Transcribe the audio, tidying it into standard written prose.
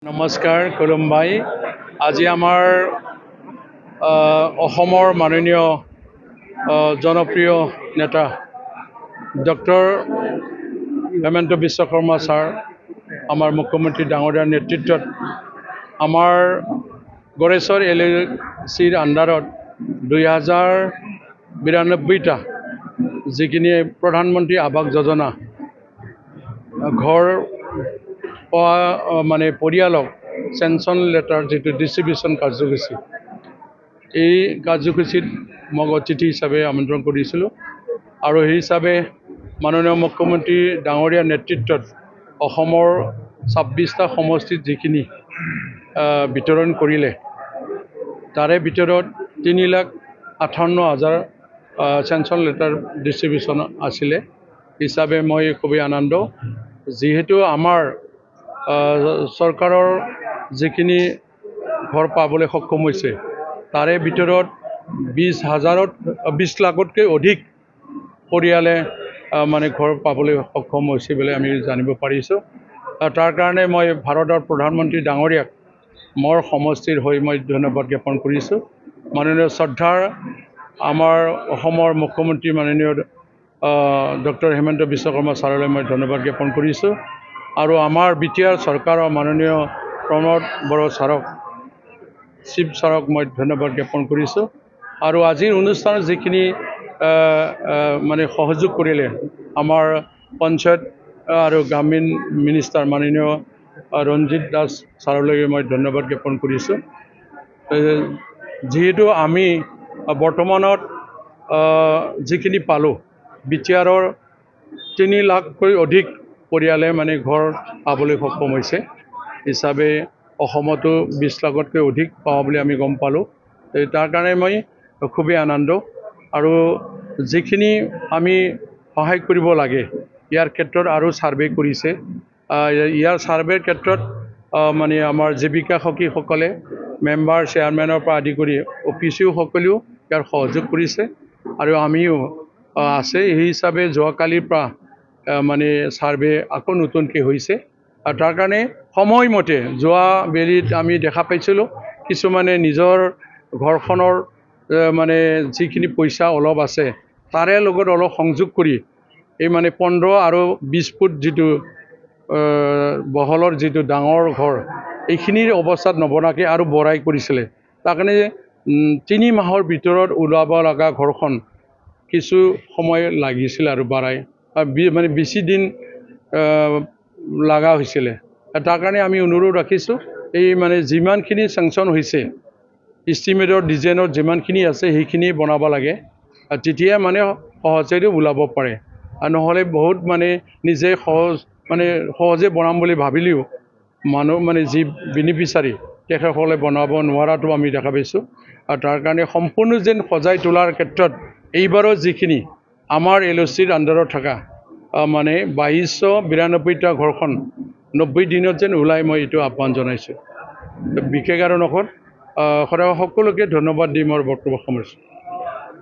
নমস্কাৰ খুলুমবাই। আজি আমাৰ অসমৰ মাননীয় জনপ্ৰিয় নেতা ডক্টৰ হেমন্ত বিশ্ব শৰ্মা ছাৰ, আমাৰ মুখ্যমন্ত্ৰী ডাঙৰীয়াৰ নেতৃত্বত আমাৰ গড়েশ্বৰ LICৰ আণ্ডাৰত 2092টা যিখিনি প্ৰধানমন্ত্ৰী আৱাস যোজনা ঘৰ মানে পৰিয়ালক চেংচন লেটাৰ যিটো ডিষ্ট্ৰিবিউশ্যন কাৰ্যসূচী, এই কাৰ্যসূচীত মই অতিথি হিচাপে আমন্ত্ৰণ কৰিছিলোঁ আৰু সেই হিচাপে মাননীয় মুখ্যমন্ত্ৰী ডাঙৰীয়াৰ নেতৃত্বত অসমৰ 26টা সমষ্টিত যিখিনি বিতৰণ কৰিলে, তাৰে ভিতৰত 3,58,000 চেংচন লেটাৰ ডিষ্ট্ৰিবিউশ্যন আছিলে। হিচাপে মই খুবেই আনন্দ, যিহেতু আমাৰ চৰকাৰৰ যিখিনি ঘৰ পাবলৈ সক্ষম হৈছে, তাৰে ভিতৰত 20 লাখতকৈ অধিক পৰিয়ালে মানে ঘৰ পাবলৈ সক্ষম হৈছে বুলি আমি জানিব পাৰিছোঁ। তাৰ কাৰণে মই ভাৰতৰ প্ৰধানমন্ত্ৰী ডাঙৰীয়াক মোৰ সমষ্টিৰ হৈ মই ধন্যবাদ জ্ঞাপন কৰিছোঁ। মাননীয় শ্ৰদ্ধাৰ আমাৰ অসমৰ মুখ্যমন্ত্ৰী মাননীয় ডক্টৰ হেমন্ত বিশ্ব শৰ্মা ছাৰলৈ মই ধন্যবাদ জ্ঞাপন কৰিছোঁ আৰু আমাৰ BTR চৰকাৰৰ মাননীয় প্ৰমোদ বড়ো ছাৰক, চিফ ছাৰক মই ধন্যবাদ জ্ঞাপন কৰিছোঁ। আৰু আজিৰ অনুষ্ঠানত যিখিনি মানে সহযোগ কৰিলে আমাৰ পঞ্চায়ত আৰু গ্ৰামীণ মিনিষ্টাৰ মাননীয় ৰঞ্জিত দাস ছাৰলৈ মই ধন্যবাদ জ্ঞাপন কৰিছোঁ। যিহেতু আমি বৰ্তমানত যিখিনি পালোঁ, BTRৰ 3 লাখকৈ অধিক পৰিয়ালে মানে ঘৰ পাবলৈ সক্ষম হৈছে। হিচাপে অসমতো 20 লাখতকৈ অধিক পাওঁ বুলি আমি গম পালোঁ। তাৰ কাৰণে মই খুবেই আনন্দ আৰু যিখিনি আমি সহায় কৰিব লাগে, ইয়াৰ ক্ষেত্ৰত আৰু ছাৰ্ভে কৰিছে। ইয়াৰ ছাৰ্ভেৰ ক্ষেত্ৰত মানে আমাৰ জীৱিকা সখীসকলে মেম্বাৰ চেয়াৰমেনৰ পৰা আদি কৰি অফিচিয়সকলেও ইয়াৰ সহযোগ কৰিছে আৰু আমিও আছে। সেই হিচাপে যোৱাকালিৰ পৰা মানে ছাৰ্ভে আকৌ নতুনকৈ হৈছে আৰু তাৰ কাৰণে সময়মতে যোৱা বেলিত আমি দেখা পাইছিলোঁ কিছুমানে নিজৰ ঘৰখনৰ মানে যিখিনি পইচা অলপ আছে তাৰে লগত অলপ সংযোগ কৰি এই মানে 15 আৰু 20 ফুট যিটো বহলৰ যিটো ডাঙৰ ঘৰ, এইখিনিৰ অৱস্থাত নবনাকৈ আৰু বঢ়াই কৰিছিলে। তাৰ কাৰণে 3 মাহৰ ভিতৰত ওলাব লগা ঘৰখন কিছু সময় লাগিছিল আৰু বাঢ়াই মানে বেছি দিন লগা হৈছিলে। তাৰ কাৰণে আমি অনুৰোধ ৰাখিছোঁ, এই মানে যিমানখিনি চেংচন হৈছে ইষ্টিমেটৰ ডিজাইনত যিমানখিনি আছে সেইখিনি বনাব লাগে, তেতিয়া মানে সহজেৰে ওলাব পাৰে। আৰু নহ'লে বহুত মানে নিজে সহজে বনাম বুলি ভাবিলেও মানুহ মানে যি বেনিফিচাৰী তেখেতসকলে বনাব নোৱাৰাটো আমি দেখা পাইছোঁ। আৰু তাৰ কাৰণে সম্পূৰ্ণ যেন সজাই তোলাৰ ক্ষেত্ৰত এইবাৰৰ যিখিনি আমাৰ LICৰ আণ্ডাৰত থকা মানে 2292টা ঘৰখন 90 দিনত যেন ওলাই, মই এইটো আহ্বান জনাইছোঁ। বিশেষ আৰু নকওঁ, সদায় সকলোকে ধন্যবাদ দি মোৰ বক্তব্য সামৰিছোঁ।